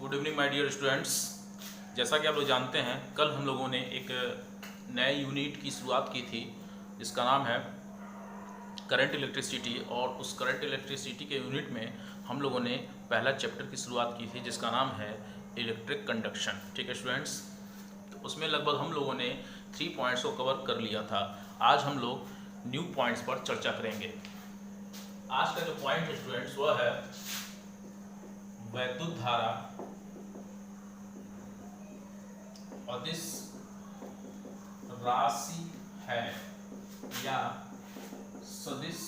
Good evening my dear students. जैसा कि आप लोग जानते हैं, कल हम लोगों ने एक नए यूनिट की शुरुआत की थी जिसका नाम है करंट इलेक्ट्रिसिटी। और उस करंट इलेक्ट्रिसिटी के यूनिट में हम लोगों ने पहला चैप्टर की शुरुआत की थी जिसका नाम है इलेक्ट्रिक कंडक्शन। ठीक है स्टूडेंट्स, तो उसमें लगभग हम लोगों ने 3 पॉइंट्स को कवर कर लिया था। आज हम लोग न्यू पॉइंट्स पर चर्चा करेंगे। आज का जो पॉइंट है स्टूडेंट्स वह है वैद्युत धारा अदिश राशि है या सदिश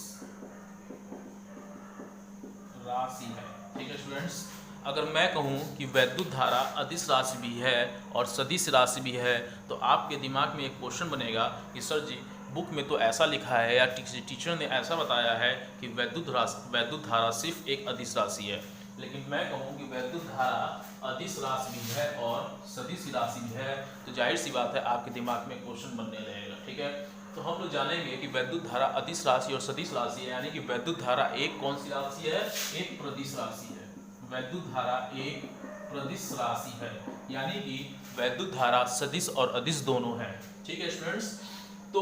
राशि है। ठीक है स्टूडेंट्स, अगर मैं कहूं कि वैद्युत धारा अदिश राशि भी है और सदिश राशि भी है तो आपके दिमाग में एक क्वेश्चन बनेगा कि सर जी बुक में तो ऐसा लिखा है या टीचर ने ऐसा बताया है कि वैद्युत धारा सिर्फ एक अदिश राशि है। लेकिन मैं कहूँ कि वैद्युत धारा अदिश राशि भी है और सदिश राशि भी है तो जाहिर सी बात है आपके दिमाग में क्वेश्चन बनने लगेगा। ठीक है, तो हम लोग जानेंगे कि वैद्युत धारा अदिश राशि और सदिश राशि है, यानी कि वैद्युत धारा एक कौन सी राशि है? एक प्रदिश राशि है। वैद्युत धारा एक प्रदिश राशि है, यानी कि वैद्युत धारा सदिश और अदिश दोनों है। ठीक है स्टूडेंट्स, तो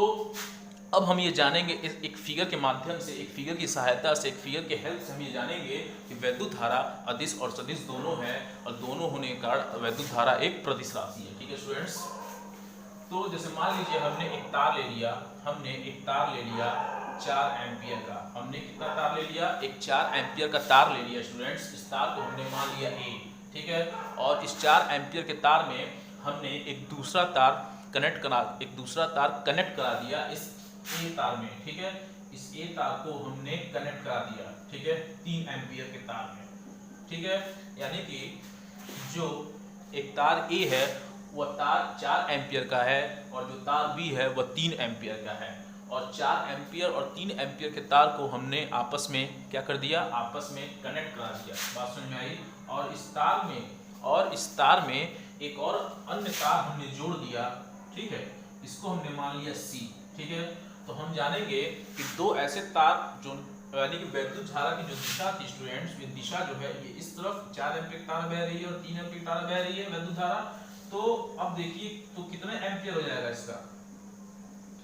अब हम ये जानेंगे एक फिगर के माध्यम से, एक फिगर की सहायता से, एक फिगर के हेल्प से हम ये जानेंगे कि वैद्युत धारा अदिश और सदिश दोनों है और दोनों होने के कारण वैद्युत धारा एक प्रदिश राशि है। ठीक है स्टूडेंट्स, तो जैसे मान लीजिए हमने एक तार ले लिया, 4 एम्पियर का। हमने कितना तार ले लिया? एक 4 एम्पियर का तार ले लिया स्टूडेंट्स। इस तार को हमने मान लिया ए। ठीक है, और इस 4 एम्पियर के तार में हमने एक दूसरा तार कनेक्ट करा दिया इस ए तार में। ठीक है, इस ए तार को हमने कनेक्ट करा दिया। ठीक है, 3 एम्पियर के तार में। ठीक है, यानी कि जो एक तार ए है वह तार 4 एम्पियर का है और जो तार बी है वह 3 एम्पियर का है। और 4 एम्पियर और 3 एम्पियर के तार को हमने आपस में क्या कर दिया? आपस में कनेक्ट करा दिया। बात समझ में आई? और इस तार में एक और अन्य तार हमने जोड़ दिया। ठीक है, इसको हमने मान लिया सी। ठीक है, तो हम जानेंगे कि दो ऐसे तार जो यानी कि वैद्युत धारा की जो दिशा थी स्टूडेंट्स, ये दिशा जो है ये इस तरफ 4 एम्पियर की तार बह रही है और 3 एम्पियर की तार बह रही है वैद्युत धारा। तो अब देखिए तो कितने एम्पियर हो जाएगा इसका?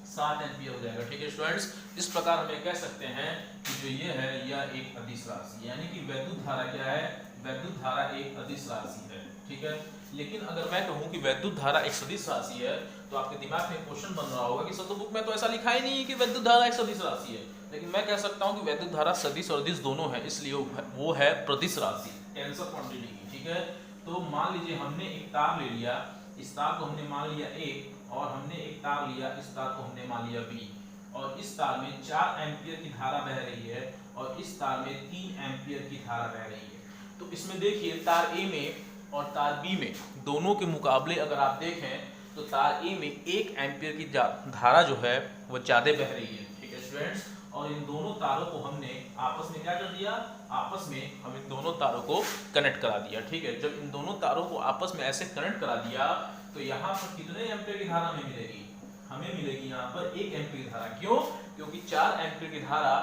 7 एम्पियर हो जाएगा। ठीक है स्टूडेंट्स, इस प्रकार हम ये कह सकते हैं कि जो ये है यह एक अदिश राशि, यानी कि वैद्युत धारा क्या है? वैद्युत धारा एक अदिश राशि है। ठीक है, लेकिन अगर मैं कहूं कि वैद्युत धारा एक सदिश राशि है तो आपके दिमाग में क्वेश्चन बन रहा होगा कि सर तो बुक में तो ऐसा लिखा ही नहीं है कि वैद्युत धारा एक सदिश राशि है। लेकिन मैं कह सकता हूं कि वैद्युत धारा सदिश और अदिश दोनों है, इसलिए वो है प्रदिश राशि, टेंसर क्वांटिटी की। ठीक है, तो मान लीजिए हमने एक तार ले लिया, इस तार को हमने मान लिया ए, और हमने एक तार लिया, इस तार को हमने मान लिया बी, और इस तार में 4 एम्पियर की धारा बह रही है और इस तार में 3 एम्पियर की धारा बह रही है। तो इसमें देखिए तार ए में और तार बी में दोनों के मुकाबले अगर आप देखें तो तार ए में 1 एम्पियर की धारा जो है वो ज़्यादा बह रही है। ठीक है स्टूडेंट्स, और इन दोनों तारों को हमने आपस में क्या कर दिया? आपस में हम इन दोनों तारों को कनेक्ट करा दिया। ठीक है, जब इन दोनों तारों को आपस में ऐसे कनेक्ट करा दिया तो यहाँ पर कितने एम्पियर की धारा हमें मिलेगी? हमें मिलेगी यहाँ पर 1 एम्पियर की धारा। क्यों? क्योंकि 4 एम्पियर की धारा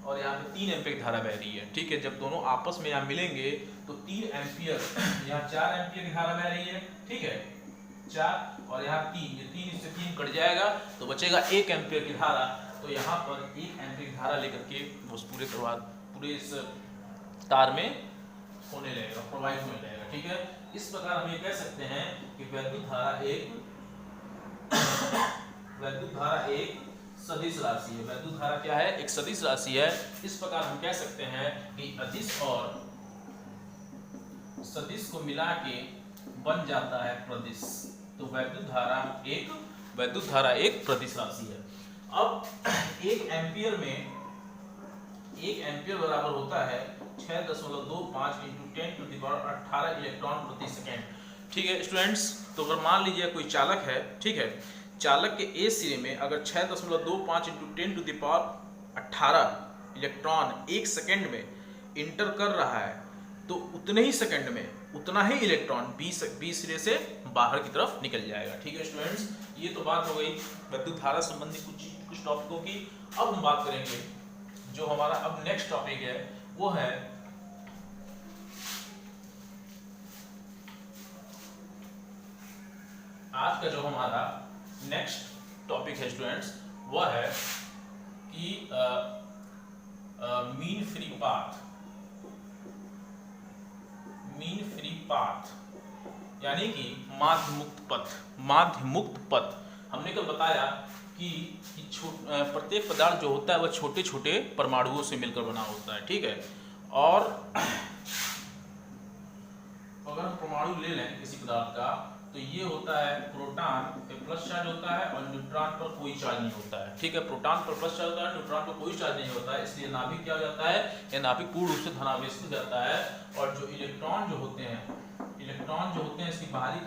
और यहाँ पे 3 एम्पियर की धारा बह रही है। ठीक है, जब दोनों आपस में यहाँ मिलेंगे तो 3 एम्पियर, यहाँ 4 एम्पियर की धारा बह रही है। ठीक है, 4 और यहाँ 3, ये 3 इससे 3 कट जाएगा तो बचेगा 1 एम्पियर की धारा। तो यहाँ पर 1 एम्पियर की धारा लेकर के उस पूरे इस तार में होने लगेगा, प्रवाहित होने लगेगा। ठीक है, इस प्रकार हम ये कह सकते हैं कि वैद्युत धारा एक सदिश राशि है। वैद्युत धारा क्या है? एक सदिश राशि है। इस प्रकार हम कह सकते हैं कि अदिश और सदिश को मिला के बन जाता है प्रदिश। तो वैद्युत धारा एक प्रदिश राशि है। अब 1 एम्पियर में 1 एम्पियर बराबर होता है 6.25 × 10⁻18 इलेक्ट्रॉन प्रति सेकेंड। ठीक है स्टूडेंट्स, तो अगर मान लीजिए कोई चालक है, ठीक है, चालक के ए सिरे में अगर 6.25 × 10⁻18 इलेक्ट्रॉन 1 सेकेंड में इंटर कर रहा है तो उतने ही सेकेंड में उतना ही इलेक्ट्रॉन बी सिरे से बाहर की तरफ निकल जाएगा। ठीक है स्टूडेंट्स, ये तो बात हो गई वैद्युत धारा संबंधी कुछ टॉपिकों की। अब हम बात करेंगे जो हमारा अब नेक्स्ट टॉपिक है वो है आज का जो हमारा नेक्स्ट टॉपिक है स्टूडेंट्स, वह है कि mean free path. Mean free path यानी कि माध्य मुक्त पथ। माध्य मुक्त पथ हमने कल बताया कि प्रत्येक पदार्थ जो होता है वह छोटे छोटे परमाणुओं से मिलकर बना होता है, ठीक है। और अगर हम परमाणु ले लें किसी पदार्थ का, तो ये होता है प्रोटॉन पे प्लस चार्ज होता है और न्यूट्रॉन पर कोई चार्ज नहीं होता है, ठीक है। प्रोटॉन पर प्लस चार्ज होता है, न्यूट्रॉन पर कोई चार्ज नहीं होता है, इसलिए नाभिक क्या हो जाता है, यह नाभिक पूर्ण रूप से धनावेशित हो जाता है। और जो इलेक्ट्रॉन जो होते हैं इसकी बाहरी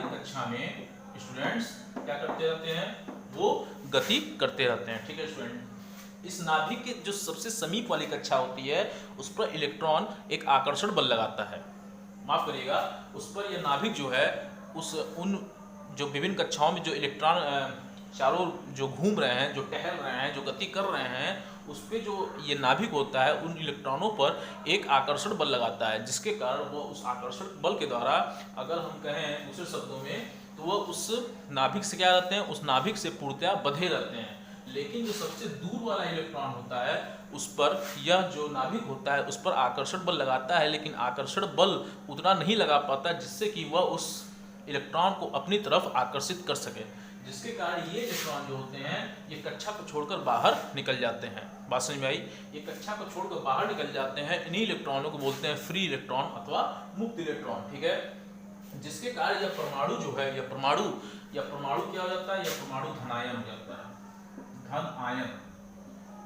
कक्षा में स्टूडेंट्स क्या करते रहते हैं, वो गति करते रहते हैं, ठीक है स्टूडेंट। इस नाभिक के जो सबसे समीप वाली कक्षा होती है उस पर इलेक्ट्रॉन एक आकर्षण बल लगाता है, माफ करिएगा, उस पर यह नाभिक जो है उन जो विभिन्न कक्षाओं में जो इलेक्ट्रॉन चारों जो घूम रहे हैं, जो टहल रहे हैं, जो गति कर रहे हैं, उस पर जो ये नाभिक होता है उन इलेक्ट्रॉनों पर एक आकर्षण बल लगाता है, जिसके कारण वो उस आकर्षण बल के द्वारा, अगर हम कहें दूसरे शब्दों में, तो वह उस नाभिक से क्या रहते हैं, उस नाभिक से पूर्णतया बंधे रहते हैं। लेकिन जो सबसे दूर वाला इलेक्ट्रॉन होता है उस पर यह जो नाभिक होता है उस पर आकर्षण बल लगाता है, लेकिन आकर्षण बल उतना नहीं लगा पाता जिससे कि वह उस इलेक्ट्रॉन को अपनी तरफ आकर्षित कर सके, जिसके कारण ये इलेक्ट्रॉन जो होते हैं ये कक्षा को छोड़कर बाहर निकल जाते हैं। बात समझ में आई? ये कक्षा को छोड़कर बाहर निकल जाते हैं। इन्हीं इलेक्ट्रॉनों को बोलते हैं फ्री इलेक्ट्रॉन अथवा मुक्त इलेक्ट्रॉन, ठीक है। जिसके कारण यह परमाणु जो है, यह परमाणु क्या हो जाता है, यह परमाणु धनायन हो जाता है, धन आयन।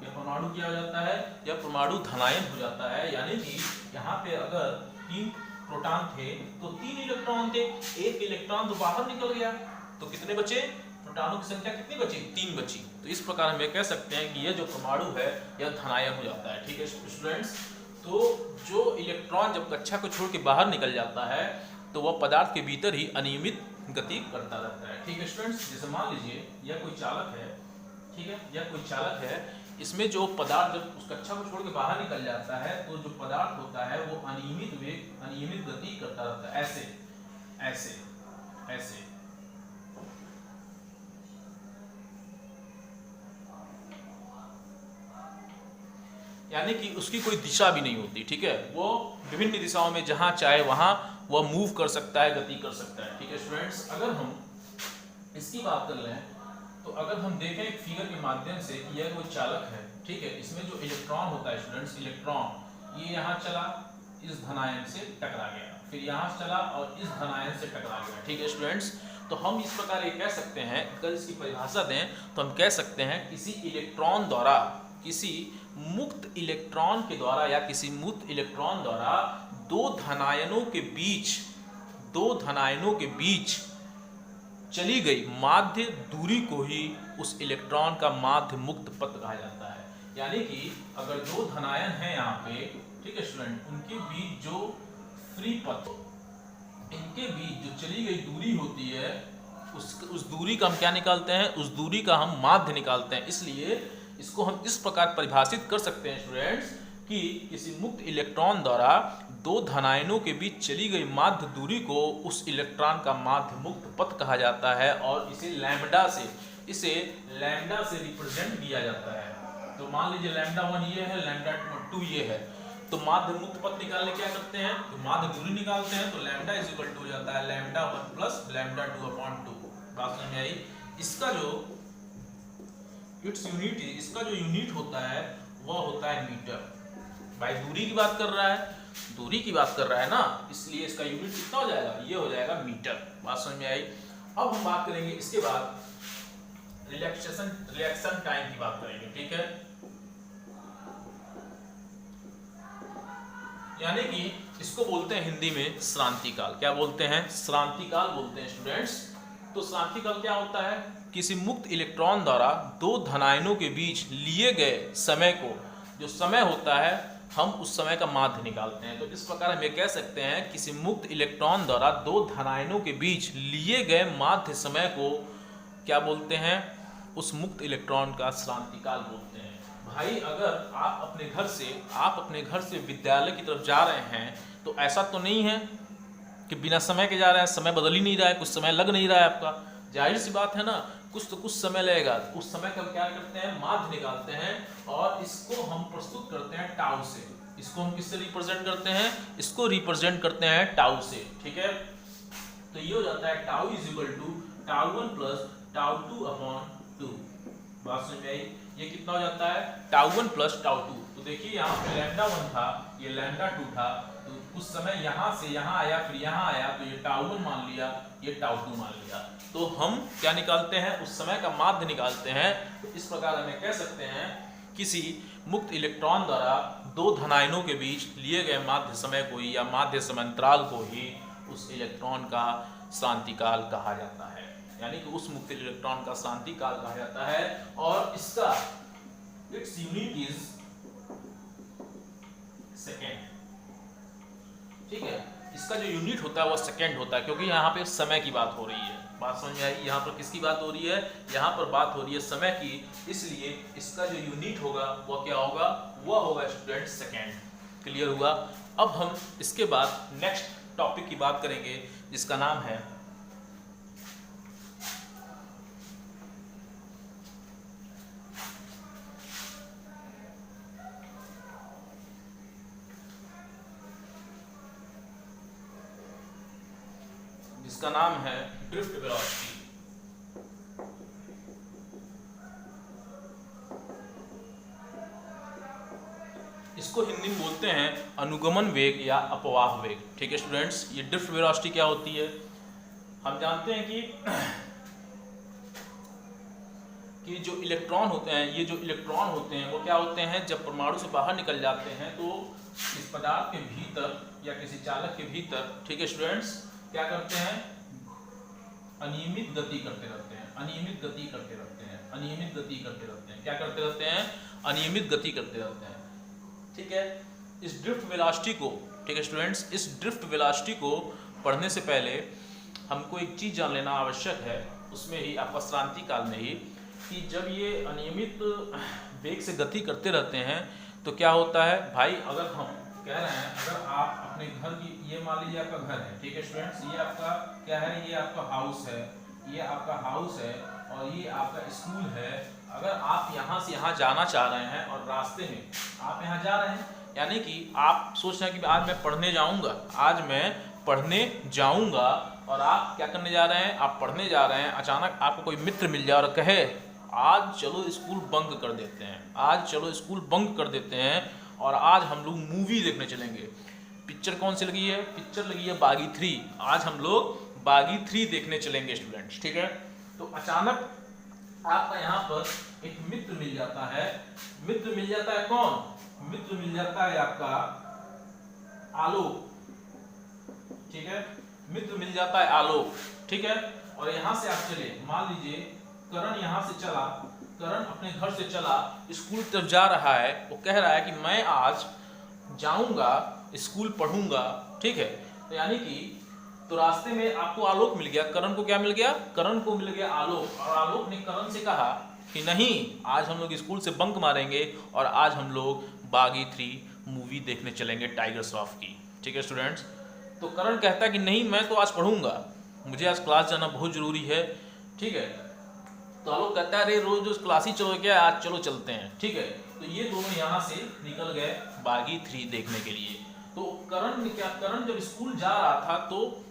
यह परमाणु क्या हो जाता है, यह परमाणु धनायन हो जाता है। यानी कि यहाँ पे अगर 3 प्रोटॉन थे तो 3 इलेक्ट्रॉन थे, एक इलेक्ट्रॉन तो बाहर निकल गया, तो कितने बचे, प्रोटॉनों की संख्या कितनी बची, 3 बची। तो इस प्रकार हम कह सकते हैं कि यह जो परमाणु है यह धनायन हो जाता है, ठीक है स्टूडेंट्स। तो जो इलेक्ट्रॉन जब कक्षा को छोड़ के बाहर निकल जाता है तो वह पदार्थ के भीतर ही अनियमित गति करता रहता है, ठीक है स्टूडेंट्स। जैसे मान लीजिए यह कोई चालक है, ठीक है, यह कोई चालक है, इसमें जो पदार्थ जब उस कक्षा को छोड़ के बाहर निकल जाता है तो जो पदार्थ होता है वो अनियमित गति करता रहता है, ऐसे। यानी कि उसकी कोई दिशा भी नहीं होती, ठीक है। वो विभिन्न दिशाओं में जहां चाहे वहां वह मूव कर सकता है, गति कर सकता है, ठीक है स्टूडेंट्स। अगर हम इसकी बात कर लें तो अगर हम देखें एक फिगर के माध्यम से कि यह कोई चालक है, ठीक है, इसमें जो इलेक्ट्रॉन होता है स्टूडेंट्स, इलेक्ट्रॉन ये यहाँ चला, इस धनायन से टकरा गया, फिर यहाँ चला और इस धनायन से टकरा गया, ठीक है स्टूडेंट्स। तो हम इस प्रकार ये कह सकते हैं, अगर इसकी परिभाषा दें तो हम कह सकते हैं किसी इलेक्ट्रॉन द्वारा, किसी मुक्त इलेक्ट्रॉन के द्वारा या किसी मुक्त इलेक्ट्रॉन द्वारा दो धनायनों के बीच चली गई माध्य दूरी को ही उस इलेक्ट्रॉन का माध्य मुक्त पथ कहा जाता है। यानी कि अगर दो धनायन हैं यहाँ पे, ठीक है स्टूडेंट, उनके बीच जो फ्री पथ, इनके बीच जो चली गई दूरी होती है उस दूरी का हम क्या निकालते हैं, उस दूरी का हम माध्य निकालते हैं। इसलिए इसको हम इस प्रकार परिभाषित कर सकते हैं स्टूडेंट्स कि किसी मुक्त इलेक्ट्रॉन द्वारा दो धनायनों के बीच चली गई माध्य दूरी को उस इलेक्ट्रॉन का माध्य मुक्त पथ कहा जाता है और इसे लैम्ब्डा से रिप्रेजेंट किया जाता है। तो मान लीजिए लैम्ब्डा 1 ये है, लैम्ब्डा 2 ये है, तो माध्य मुक्त पथ निकालने क्या करते हैं, तो माध्य दूरी निकालते हैं, तो लैम्ब्डा इज इक्वल टू हो जाता है लैम्ब्डा 1 प्लस लैम्ब्डा 2/2। बात समझ में आई? इसका जो यूनिट होता है वह होता है मीटर। भाई दूरी की बात कर रहा है ना, इसलिए इसका यूनिट कितना हो जाएगा, ये हो जाएगा मीटर। बात समझ में आई? अब हम बात करेंगे इसके बाद रिएक्शन टाइम की बात करेंगे, ठीक है। यानी कि इसको बोलते हैं हिंदी में श्रांति काल। क्या बोलते हैं? श्रांति काल बोलते हैं स्टूडेंट्स। तो श्रांति काल क्या होता है? किसी मुक्त इलेक्ट्रॉन द्वारा दो धनायनों के बीच लिए गए समय को, जो समय होता है, हम उस समय का माध्य निकालते हैं। तो इस प्रकार हम ये कह सकते हैं किसी मुक्त इलेक्ट्रॉन द्वारा दो धनायनों के बीच लिए गए माध्य समय को क्या बोलते हैं? उस मुक्त इलेक्ट्रॉन का श्रांति काल बोलते हैं। भाई अगर आप अपने घर से विद्यालय की तरफ जा रहे हैं तो ऐसा तो नहीं है कि बिना समय के जा रहे हैं, समय बदल ही नहीं रहा है, कुछ समय लग नहीं रहा है आपका, जाहिर सी बात है ना, कुछ तो कुछ समय लगेगा। तो उस समय का क्या करते हैं, माध्य निकालते हैं और इसको हम प्रस्तुत करते हैं टाउ से। इसको हम किससे रिप्रेजेंट करते हैं, इसको रिप्रेजेंट करते हैं टाउ से, ठीक है। तो ये हो जाता है tau is equal to tau 1 plus tau 2 upon 2। बात समझ में आई? ये कितना हो जाता है, टाउ 1 प्लस टाउ 2। तो देखिए यहाँ पे लैम्डा 1 था, ये लैम्डा 2 था, तो कुछ समय यहाँ से यहाँ आया, फिर यहाँ आया, तो ये टाउ 1 मान लिया, ये टाउ 2 मान लिया। तो हम क्या निकालते हैं, उस समय का माध्य निकालते हैं। तो इस प्रकार हमें कह सकते हैं किसी मुक्त इलेक्ट्रॉन द्वारा दो धनायनों के बीच लिए गए माध्य समय को ही या माध्य समांतराल को ही उस इलेक्ट्रॉन का शांतिकाल कहा जाता है, यानी कि उस मुक्त इलेक्ट्रॉन का शांतिकाल कहा जाता है। और इसका इट्स यूनिट इज सेकेंड, ठीक है। इसका जो यूनिट होता है वो सेकेंड होता है, क्योंकि यहाँ पे समय की बात हो रही है। बात समझ में आई? यहाँ पर किसकी बात हो रही है, यहाँ पर बात हो रही है समय की, इसलिए इसका जो यूनिट होगा वो क्या होगा, वह होगा स्टूडेंट सेकेंड। क्लियर हुआ? अब हम इसके बाद नेक्स्ट टॉपिक की बात करेंगे जिसका नाम है ड्रिफ्ट वेलोसिटी। इसको हिंदी में बोलते हैं अनुगमन वेग या अपवाह वेग, ठीक है स्टूडेंट्स। ये ड्रिफ्ट वेलोसिटी क्या होती है, हम जानते हैं कि जो इलेक्ट्रॉन होते हैं, ये जो इलेक्ट्रॉन होते हैं वो क्या होते हैं, जब परमाणु से बाहर निकल जाते हैं तो इस पदार्थ के भीतर या किसी चालक के भीतर, ठीक है स्टूडेंट्स, क्या करते हैं, अनियमित गति करते रहते हैं, अनियमित गति करते रहते हैं, अनियमित गति करते रहते हैं। क्या करते रहते हैं, अनियमित गति करते रहते हैं, ठीक है। इस ड्रिफ्ट वेलोसिटी को, ठीक है स्टूडेंट्स, इस ड्रिफ्ट वेलोसिटी को पढ़ने से पहले हमको एक चीज़ जान लेना आवश्यक है, उसमें ही आपका क्रांति काल में ही, कि जब ये अनियमित वेग से गति करते रहते हैं तो क्या होता है भाई, अगर हम कह रहे हैं, अगर आप अपने घर की, ये मान लीजिए आपका घर है, ठीक है स्टूडेंट्स, ये आपका क्या है, ये आपका हाउस है, ये आपका हाउस है और ये आपका स्कूल है। अगर आप यहाँ से यहाँ जाना चाह रहे हैं और रास्ते में आप यहाँ जा रहे हैं, यानी कि आप सोच रहे हैं कि आज मैं पढ़ने जाऊँगा, आज मैं पढ़ने जाऊँगा, और आप क्या करने जा रहे हैं, आप पढ़ने जा रहे हैं, अचानक आपको कोई मित्र मिल जाए और कहे आज चलो स्कूल बंक कर देते हैं, आज चलो स्कूल बंक कर देते हैं और आज हम लोग मूवी देखने चलेंगे। पिक्चर कौन सी लगी है, पिक्चर लगी है बागी 3, आज हम लोग बागी 3 देखने चलेंगे स्टूडेंट्स, ठीक है। तो अचानक आपका यहाँ पर एक मित्र मिल जाता है, मित्र मिल जाता है कौन, मित्र मिल जाता है आपका आलोक, ठीक है, मित्र मिल जाता है आलोक, ठीक है। और यहाँ से आप चले, मान लीजिए करण यहाँ से चला, करण अपने घर से चला, स्कूल तरफ जा रहा है, वो कह रहा है कि मैं आज जाऊंगा स्कूल पढ़ूंगा, ठीक है। तो यानी कि तो रास्ते में आपको आलोक मिल गया, करण को क्या मिल गया, करण को मिल गया आलोक, और आलोक ने करण से कहा कि नहीं आज हम लोग स्कूल से बंक मारेंगे और आज हम लोग बागी 3 मूवी देखने चलेंगे टाइगर श्रॉफ की, ठीक है स्टूडेंट्स। तो करण कहता है कि नहीं मैं तो आज पढ़ूंगा, मुझे आज क्लास जाना बहुत जरूरी है, ठीक है। तो आलोक कहता है अरे रोज रोज क्लास ही चलो क्या, आज चलो चलते हैं, ठीक है। तो ये दोनों यहाँ से निकल गए बागी 3 देखने के लिए। तो करण ने क्या, करण जब स्कूल जा रहा था तो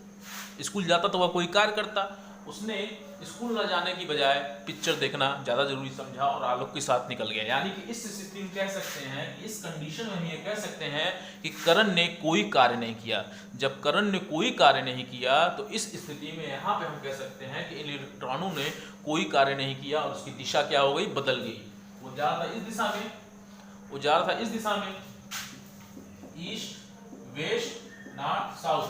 स्कूल जाता तो वह कोई कार्य करता, उसने स्कूल न जाने की बजाय पिक्चर देखना ज़्यादा जरूरी समझा और आलोक के साथ निकल गया। यानी कि इस स्थिति में कह सकते हैं, इस कंडीशन में हम ये कह सकते हैं कि करण ने कोई कार्य नहीं किया। जब करण ने कोई कार्य नहीं किया तो इस स्थिति में यहाँ पे हम कह सकते हैं कि इन इलेक्ट्रॉनों ने कोई कार्य नहीं किया और उसकी दिशा क्या हो गई, बदल गई। वो जा रहा था इस दिशा में, वो जा रहा था इस दिशा में, east west north south,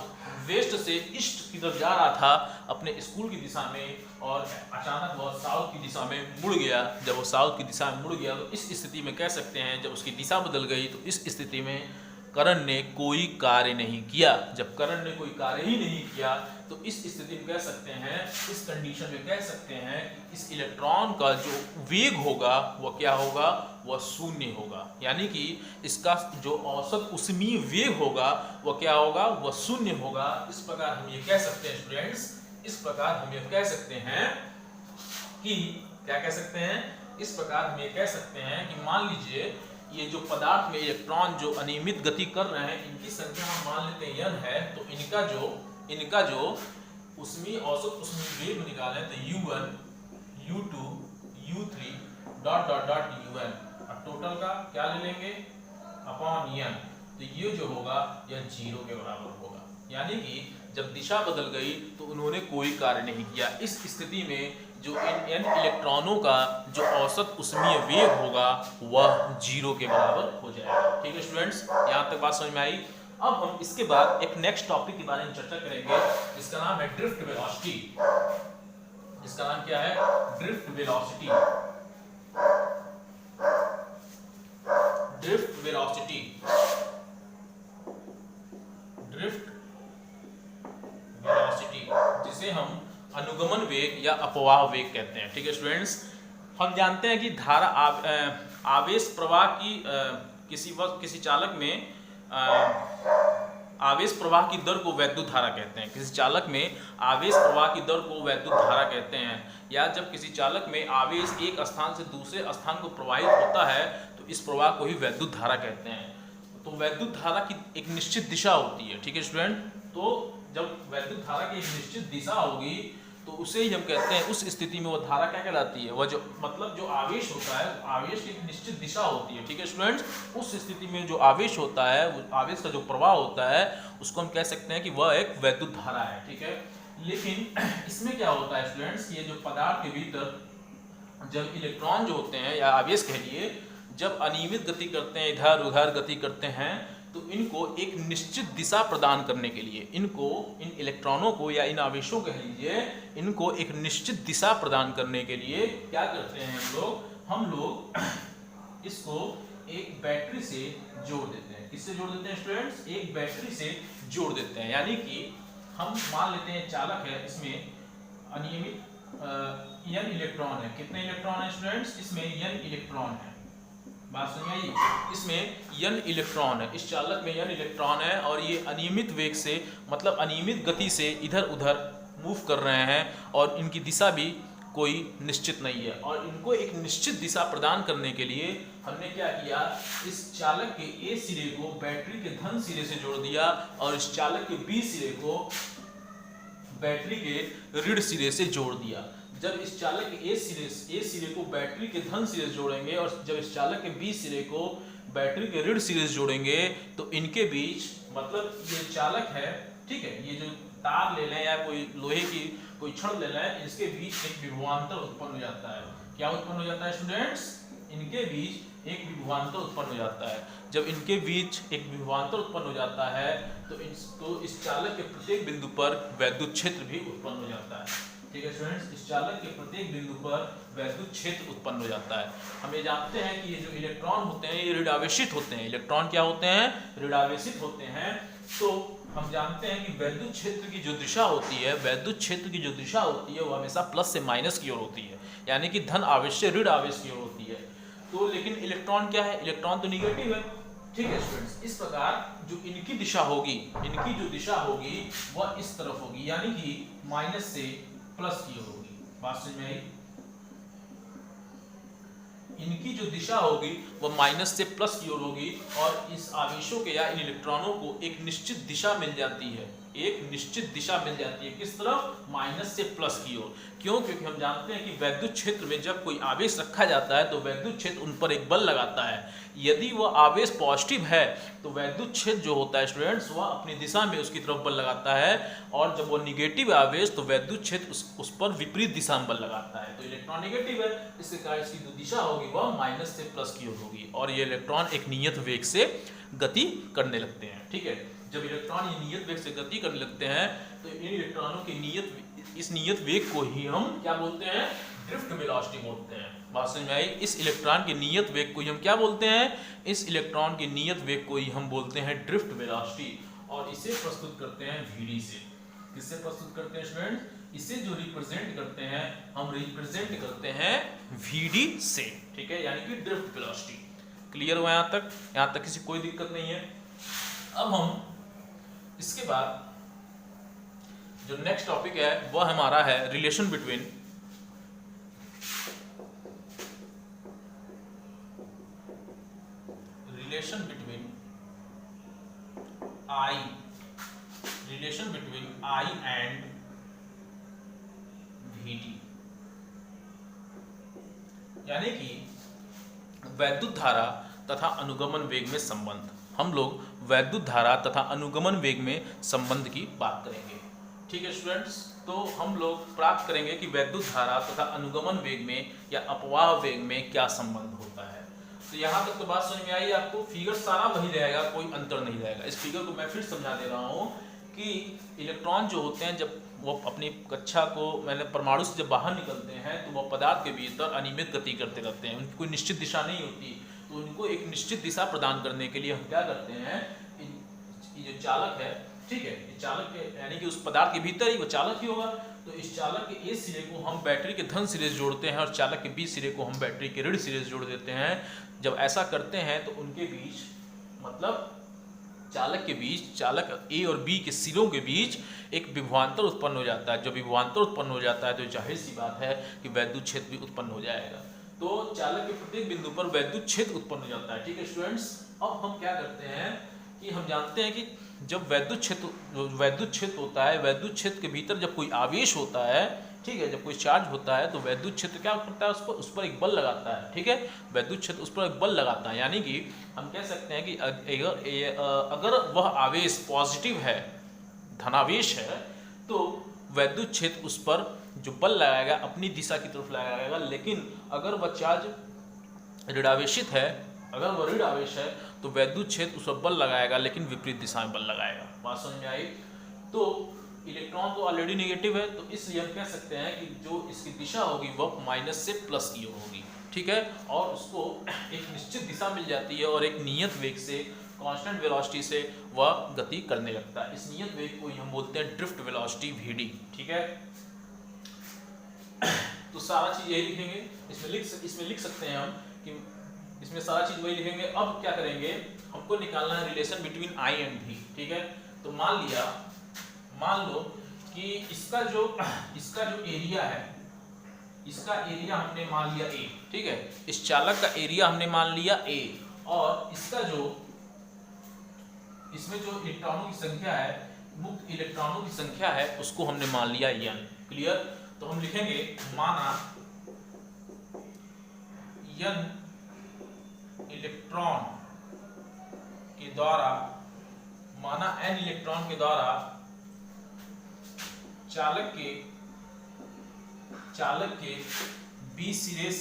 west से ईस्ट की तरफ जा रहा था अपने स्कूल की दिशा में, और अचानक वह साउथ की दिशा में मुड़ गया। जब वो साउथ की दिशा में मुड़ गया तो इस स्थिति में कह सकते हैं जब उसकी दिशा बदल गई तो इस स्थिति में करण ने कोई कार्य नहीं किया। जब करण ने कोई कार्य ही नहीं किया तो इस स्थिति में कह सकते हैं, इस कंडीशन में कह सकते हैं कि इस इलेक्ट्रॉन का जो वेग होगा वह क्या होगा, वह शून्य होगा, यानी कि इसका जो औसत ऊष्मीय वेग होगा वह क्या होगा, वह शून्य होगा। इस प्रकार हम ये कह सकते हैं स्टूडेंट्स, इस प्रकार हम ये कह सकते हैं कि क्या कह सकते हैं, इस प्रकार हम ये कह सकते हैं कि मान लीजिए ये जो पदार्थ में इलेक्ट्रॉन जो अनियमित गति कर रहे हैं इनकी संख्या हम मान लेते हैं n है, तो इनका जो ऊष्मीय औसत ऊष्मीय वेग निकालें तो u1 u2 u3 dot dot dot un, और टोटल का क्या ले लेंगे अपॉन n, तो ये जो होगा यह 0 के बराबर होगा। यानी कि जब दिशा बदल गई तो उन्होंने कोई कार्य नहीं किया। इस स्थिति में जो इन n इलेक्ट्रॉनों का जो औसत ऊष्मीय वेग होगा वह 0 के बराबर हो जाएगा। ठीक है स्टूडेंट्स, यहाँ तक बात समझ में आई। अब हम इसके बाद एक नेक्स्ट टॉपिक के बारे में चर्चा करेंगे जिसका नाम है ड्रिफ्ट वेलोसिटी। इसका नाम क्या है, drift velocity. Drift velocity, drift velocity जिसे हम अनुगमन वेग या अपवाह वेग कहते हैं। ठीक है स्टूडेंट्स, हम जानते हैं कि धारा आवेश प्रवाह की किसी चालक में आवेश प्रवाह की दर को वैद्युत धारा कहते हैं। किसी चालक में आवेश प्रवाह की दर को वैद्युत धारा कहते हैं। या जब किसी चालक में आवेश एक स्थान से दूसरे स्थान को प्रवाहित होता है तो इस प्रवाह को ही वैद्युत धारा कहते हैं। तो वैद्युत धारा की एक निश्चित दिशा होती है। ठीक है स्टूडेंट, तो जब वैद्युत धारा की एक निश्चित दिशा होगी तो उसे ही हम कहते हैं, उस स्थिति में वह धारा क्या कहलाती है, वह जो मतलब जो आवेश होता है, आवेश की एक निश्चित दिशा होती है। ठीक है स्टूडेंट्स, उस स्थिति में जो आवेश होता है, वो आवेश का जो प्रवाह होता है उसको हम कह सकते हैं कि वह एक वैद्युत धारा है। ठीक है, लेकिन इसमें क्या होता है स्टूडेंट्स, ये जो पदार्थ के भीतर जब इलेक्ट्रॉन जो होते हैं या आवेश कह लिए, जब अनियमित गति करते हैं, इधर उधर गति करते हैं, तो इनको एक निश्चित दिशा प्रदान करने के लिए, इन इलेक्ट्रॉनों को या इन आवेशों कह लीजिए, इनको एक निश्चित दिशा प्रदान करने के लिए क्या करते हैं हम लोग इसको एक बैटरी से जोड़ देते हैं। किससे जोड़ देते हैं स्टूडेंट्स, एक बैटरी से जोड़ देते हैं। यानी कि हम मान लेते हैं चालक है, इसमें अनियमित n इलेक्ट्रॉन है। कितने इलेक्ट्रॉन है स्टूडेंट्स, इसमें n इलेक्ट्रॉन है। बात समझ आई, इसमें n इलेक्ट्रॉन है, इस चालक में n इलेक्ट्रॉन है और ये अनियमित वेग से मतलब अनियमित गति से इधर उधर मूव कर रहे हैं और इनकी दिशा भी कोई निश्चित नहीं है। और इनको एक निश्चित दिशा प्रदान करने के लिए हमने क्या किया, इस चालक के A सिरे को बैटरी के धन सिरे से जोड़ दिया और इस चालक के B सिरे को बैटरी के ऋण सिरे से जोड़ दिया। जब इस चालक के ए सिरे को बैटरी के धन सिरे से जोड़ेंगे और जब इस चालक के बी सिरे को बैटरी के ऋण सिरे से जोड़ेंगे तो इनके बीच, मतलब ये चालक है, ठीक है, ये जो तार ले लें या कोई लोहे की कोई छड़ ले लें, इसके बीच एक विभवांतर उत्पन्न हो जाता है। क्या उत्पन्न हो जाता है स्टूडेंट्स, इनके बीच एक विभवांतर उत्पन्न हो जाता है। जब इनके बीच एक विभवांतर उत्पन्न हो जाता है तो इस चालक के प्रत्येक बिंदु पर वैद्युत क्षेत्र भी उत्पन्न हो जाता है। ठीक है स्टूडेंट्स, इस चालक के प्रत्येक बिंदु पर वैद्युत क्षेत्र उत्पन्न हो जाता है। हम ये जानते हैं कि ये जो इलेक्ट्रॉन होते हैं ये ऋणावेशित होते हैं। इलेक्ट्रॉन क्या होते हैं, ऋणावेशित होते हैं। तो हम जानते हैं कि वैद्युत क्षेत्र की जो दिशा होती है, वैद्युत क्षेत्र की जो दिशा होती है वो हमेशा प्लस से माइनस की ओर होती है, यानी कि धन आवेश से ऋण आवेश की ओर होती है। तो लेकिन इलेक्ट्रॉन क्या है, इलेक्ट्रॉन तो निगेटिव है। ठीक है स्टूडेंट्स, इस प्रकार जो इनकी दिशा होगी, इनकी जो दिशा होगी वह इस तरफ होगी, यानी कि माइनस से प्लस की ओर होगी। बात समझ में आई, इनकी जो दिशा होगी वह माइनस से प्लस की ओर होगी और इस आवेशों के या इन इलेक्ट्रॉनों को एक निश्चित दिशा मिल जाती है, एक निश्चित दिशा मिल जाती है। किस तरफ, माइनस से प्लस की ओर। क्यों, क्योंकि हम जानते हैं कि वैद्युत क्षेत्र में जब कोई आवेश रखा जाता है तो वैद्युत क्षेत्र उन पर एक बल लगाता है। यदि वह आवेश पॉजिटिव है तो वैद्युत क्षेत्र जो होता है स्टूडेंट्स वह अपनी दिशा में उसकी तरफ बल लगाता है, और जब वह निगेटिव आवेश तो वैद्युत क्षेत्र उस पर विपरीत दिशा में बल लगाता है। तो इलेक्ट्रॉन निगेटिव है, इसके कारण इसकी जो दिशा होगी वह माइनस से प्लस की ओर होगी और ये इलेक्ट्रॉन एक नियत वेग से गति करने लगते हैं। ठीक है, जब इलेक्ट्रॉन ये नियत वेग से गति करने लगते हैं तो इन इलेक्ट्रॉनों की इस नियत वेग को ही हम क्या बोलते हैं, ड्रिफ्ट वेलोसिटी बोलते हैं। बात समझ में आई, इस इलेक्ट्रॉन के नियत वेग को ही हम क्या बोलते हैं, इस इलेक्ट्रॉन के नियत वेग को ही हम बोलते हैं ड्रिफ्ट वेलोसिटी। और इसे प्रस्तुत करते हैं VD से। किससे प्रस्तुत करते हैं स्टूडेंट, इसे जो रिप्रेजेंट करते हैं हम रिप्रेजेंट करते हैं VD से, ठीक है, यानी कि ड्रिफ्ट वेलोसिटी। क्लियर हुआ यहाँ तक किसी कोई दिक्कत नहीं है। अब हम इसके बाद जो नेक्स्ट टॉपिक है वह हमारा है relation between I and VD, यानी कि वैद्युत धारा तथा अनुगमन वेग में संबंध। हम लोग वैद्युत धारा तथा अनुगमन वेग में संबंध की बात करेंगे, ठीक है स्टूडेंट्स। तो हम लोग प्राप्त करेंगे कि वैद्युत धारा तथा अनुगमन वेग में या अपवाह वेग में क्या संबंध होता है। तो यहाँ तक तो बात समझ में आई आपको। फिगर सारा वही रहेगा, कोई अंतर नहीं रहेगा। इस फिगर को मैं फिर समझा दे रहा हूँ कि इलेक्ट्रॉन जो होते हैं जब वो अपनी कक्षा को परमाणु से जब बाहर निकलते हैं तो वो पदार्थ के भीतर अनियमित गति करते रहते हैं, उनकी कोई निश्चित दिशा नहीं होती। तो उनको एक निश्चित दिशा प्रदान करने के लिए हम क्या करते हैं, ये जो चालक है, ठीक है, ये चालक है, यानी कि उस पदार्थ के भीतर ही वो चालक ही होगा। तो इस चालक के ए सिरे को हम बैटरी के धन सिरे से जोड़ते हैं और चालक के बी सिरे को हम बैटरी के ऋण सिरे से जोड़ देते हैं। जब ऐसा करते हैं तो उनके बीच, मतलब चालक के बीच, चालक ए और बी के सिरों के बीच एक विभवांतर उत्पन्न हो जाता है। जब विभवांतर उत्पन्न हो जाता है तो जाहिर सी बात है कि वैद्युत क्षेत्र भी उत्पन्न हो जाएगा। तो चालक के प्रत्येक बिंदु पर वैद्युत क्षेत्र उत्पन्न हो जाता है, ठीक है स्टूडेंट्स। अब हम क्या करते हैं कि हम जानते हैं कि जब वैद्युत क्षेत्र होता है, वैद्युत क्षेत्र के भीतर जब कोई आवेश होता है, ठीक है, जब कोई चार्ज होता है तो वैद्युत क्षेत्र क्या करता है, उस पर एक बल लगाता है, ठीक है, वैद्युत क्षेत्र उस पर एक बल लगाता है। यानी कि हम कह सकते हैं कि अगर वह आवेश पॉजिटिव है, धनावेश है, तो वैद्युत क्षेत्र उस पर जो बल लगाएगा अपनी दिशा की तरफ लगाएगा। लेकिन अगर वह चार्ज ऋणावेशित है, अगर वह ऋण आवेश है तो वैद्युत क्षेत्र उस पर बल लगाएगा लेकिन विपरीत दिशा में बल लगाएगा। बात समझ में आई। तो इलेक्ट्रॉन तो ऑलरेडी नेगेटिव है, तो इसलिए हम कह सकते हैं कि जो इसकी दिशा होगी वह माइनस से प्लस की ओर होगी, ठीक है, और उसको एक निश्चित दिशा मिल जाती है और एक नियत वेग से, कांस्टेंट वेलोसिटी से वह गति करने लगता है। इस नियत वेग को हम बोलते हैं ड्रिफ्ट वेलोसिटी VD, ठीक है। तो सारा चीज यही लिखेंगे, इसमें लिख सकते हैं हम कि इसमें सारा चीज वही लिखेंगे। अब क्या करेंगे, हमको निकालना है relation between I and V, ठीक है। तो मान लो कि इसका जो एरिया है, इसका एरिया हमने मान लिया A, ठीक है, इस चालक का एरिया हमने मान लिया A, और इसका इसमें जो इलेक्ट्रॉनों की संख्या है, मुक्त इलेक्ट्रॉनों की संख्या है, उसको हमने मान लिया N। क्लियर। तो हम लिखेंगे माना N इलेक्ट्रॉन के द्वारा, माना N इलेक्ट्रॉन के द्वारा चालक के बी सिरे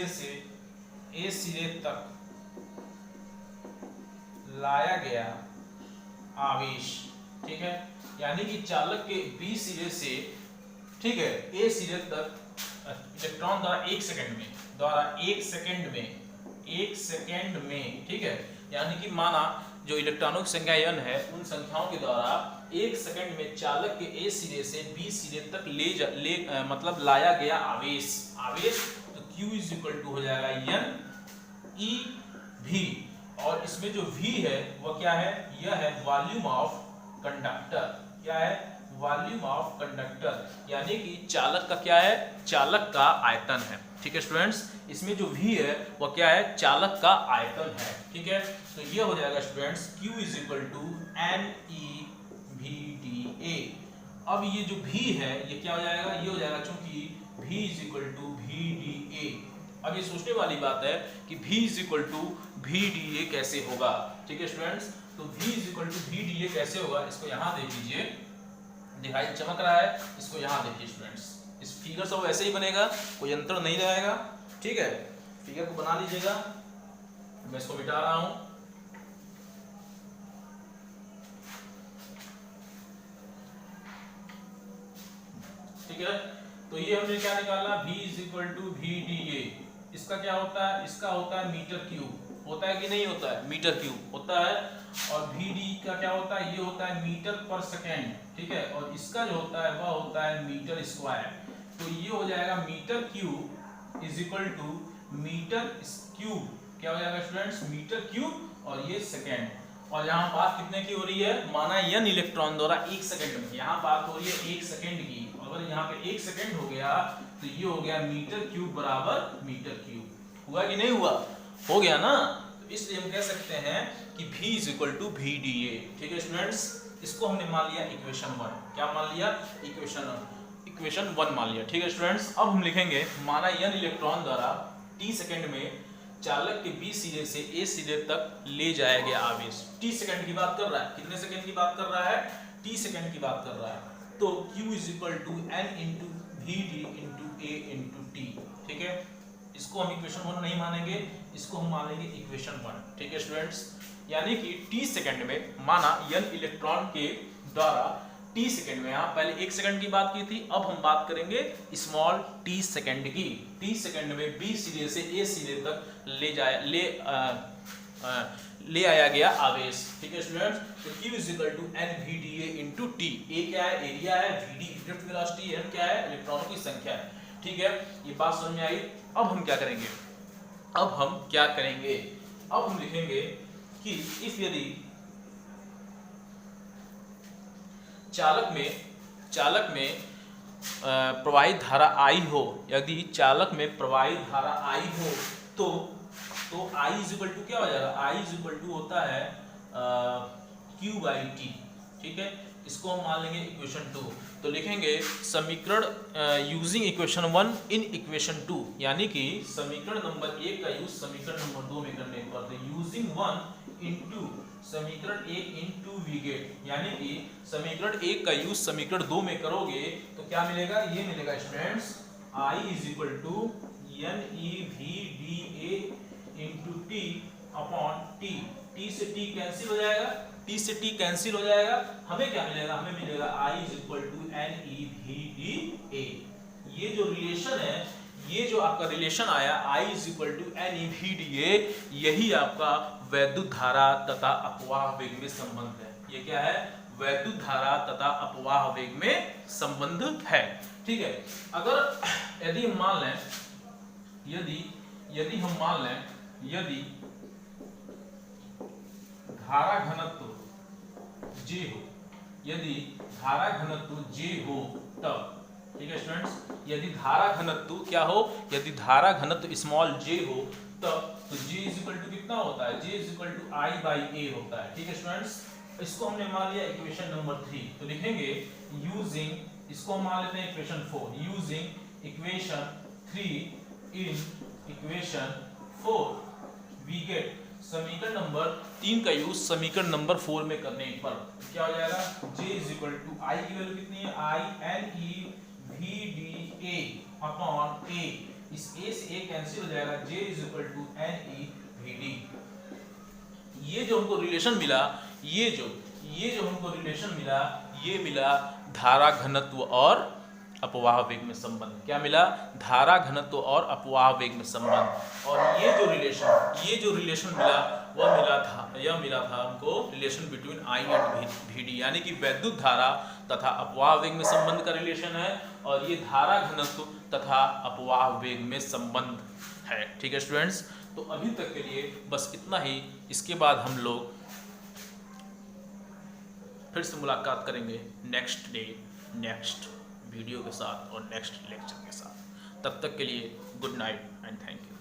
से ए सिरे तक लाया गया आवेश, ठीक है, यानी कि चालक के बी सिरे से, ठीक है, ए सिरे तक इलेक्ट्रॉन द्वारा एक सेकंड में, ठीक है, यानी कि माना जो इलेक्ट्रॉनों की संख्या N है, उन संख्याओं के द्वारा एक सेकंड में चालक के ए सिरे से बी सिरे तक मतलब लाया गया आवेश। तो Q इज इक्वल टू हो जाएगा N E V, और इसमें जो V है वह क्या है, यह है वॉल्यूम ऑफ कंडक्टर। क्या है, वॉल्यूम ऑफ कंडक्टर, यानी कि चालक का क्या है, चालक का आयतन है, ठीक है स्टूडेंट्स। इसमें जो V है वह क्या है, चालक का आयतन है, ठीक है। तो ये हो जाएगा students Q is equal to NeVDA। अब ये जो V है ये क्या हो जाएगा, ये हो जाएगा, चूंकि V is equal to VDA। अब ये सोचने वाली बात है कि V is equal to VDA कैसे होगा, ठीक है स्टूडेंट्स। तो V is equal to VDA कैसे होगा, इसको यहाँ देख लीजिए, दिखाई चमक रहा है, इसको यहाँ देखिए स्टूडेंट्स। इस फिगर सब वैसे ही बनेगा, कोई अंतर नहीं रहेगा, ठीक है। फिगर को बना लीजिएगा, मैं इसको मिटा रहा हूं। ठीक है, तो ये हमने क्या निकाला, V is equal to VDA। इसका क्या होता है, इसका होता है मीटर क्यूब, होता है कि नहीं होता है, मीटर क्यूब होता है। और VD का क्या होता है, ये होता है मीटर पर सेकेंड, ठीक है। और इसका जो होता है वह होता है मीटर स्क्वायर। तो ये हो जाएगा metre cube is equal to metre cube, क्या हो जाएगा स्टूडेंट्स, मीटर क्यूब और ये सेकेंड। और यहाँ बात कितने की हो रही है, माना n इलेक्ट्रॉन द्वारा 1 सेकंड में, यहाँ बात हो रही है 1 सेकंड की। अगर यहाँ पे 1 सेकंड हो गया तो ये हो गया मीटर क्यूब बराबर मीटर क्यूब। हुआ कि नहीं हुआ, हो गया ना। तो इसलिए हम कह सकते हैं कि V is equal to VDA, ठीक है स्टूडेंट्स। इसको हमने मान लिया इक्वेशन 1, क्या मान लिया, इक्वेशन 1 मान लिया, ठीक है स्टूडेंट्स। अब हम लिखेंगे माना n इलेक्ट्रॉन द्वारा t सेकंड में चालक के B सिरे से A सिरे तक ले जाया गया आवेश। t सेकंड की बात कर रहा है, कितने सेकंड की बात कर रहा है, t सेकंड की बात कर रहा है। तो Q is equal to n into VD into A into T, ठीक है। इसको हम इक्वेशन 1 नहीं मानेंगे, इसको हम मानेंगे इक्वेशन 1, ठीक है स्टूडेंट्स। यानी कि t सेकंड में माना n इलेक्ट्रॉन के द्वारा t सेकंड में, यहाँ पहले 1 सेकंड की बात की थी, अब हम बात करेंगे स्मॉल t सेकंड की। t सेकंड में B सिरे से A सिरे तक ले आया गया आवेश, ठीक है स्टूडेंट्स। तो Q is equal to NVDA into T। A क्या है, एरिया है, VD ड्रिफ्ट वेलोसिटी, N क्या है, इलेक्ट्रॉनों की संख्या है, ठीक है। ये बात समझ में आई। अब हम क्या करेंगे, अब हम लिखेंगे कि इफ यदि चालक में प्रवाहित धारा I हो, यदि चालक में प्रवाहित धारा I हो तो I इज इक्वल टू क्या हो जाएगा, I इज इक्वल टू होता है Q बाई T, ठीक है। इसको हम मान लेंगे इक्वेशन 2। तो लिखेंगे समीकरण यूजिंग इक्वेशन 1 इन इक्वेशन 2, यानी कि समीकरण नंबर 1 का यूज समीकरण नंबर 2 में करने पर, तो यूजिंग 1 इनटू समीकरण 1 इनटू वी गेट, यानी कि समीकरण 1 का यूज समीकरण 2 में करोगे तो क्या मिलेगा, ये मिलेगा students I is equal to NEVDA into T upon T। T से T कैंसिल हो जाएगा, T से T कैंसिल हो जाएगा, हमें क्या मिलेगा, हमें मिलेगा I is equal to NEVDA। ये जो रिलेशन है, ये जो आपका रिलेशन आया I is equal to NEVDA, यही आपका वैद्युत धारा तथा अपवाह वेग में संबंध है। ये क्या है, वैद्युत धारा तथा अपवाह वेग में संबंध है, ठीक है। अगर यदि हम मान लें, यदि हम मान लें, यदि धारा घनत्व J हो, यदि धारा घनत्व J हो तब, ठीक है स्टूडेंट्स। यदि धारा घनत्व क्या हो, यदि धारा घनत्व स्मॉल j हो तब, तो J इज इक्वल टू कितना होता है, J is equal to I by A होता है, ठीक है स्टूडेंट्स। इसको हमने मान लिया इक्वेशन नंबर 3। तो लिखेंगे यूजिंग, इसको हम मान लेते हैं equation 4, using equation 3 in equation 4 we get, समीकरण नंबर 3 का यूज समीकरण नंबर 4 में करने पर क्या हो जाएगा, J is equal to I की वैल्यू कितनी है, I NEVDA अपॉन A, इस A से A कैंसिल हो जाएगा, J is equal to NEVD। ये जो हमको रिलेशन मिला, ये जो हमको रिलेशन मिला, ये मिला धारा घनत्व और अपवाह वेग में संबंध। क्या मिला, धारा घनत्व और अपवाह वेग में संबंध। और ये जो रिलेशन मिला वह मिला था हमको relation between I and VD, यानी कि वैद्युत धारा तथा अपवाह वेग में संबंध का रिलेशन है, और ये धारा घनत्व तथा अपवाह वेग में संबंध है, ठीक है स्टूडेंट्स। तो अभी तक के लिए बस इतना ही। इसके बाद हम लोग फिर से मुलाकात करेंगे नेक्स्ट डे, नेक्स्ट वीडियो के साथ और नेक्स्ट लेक्चर के साथ। तब तक के लिए good night and thank you.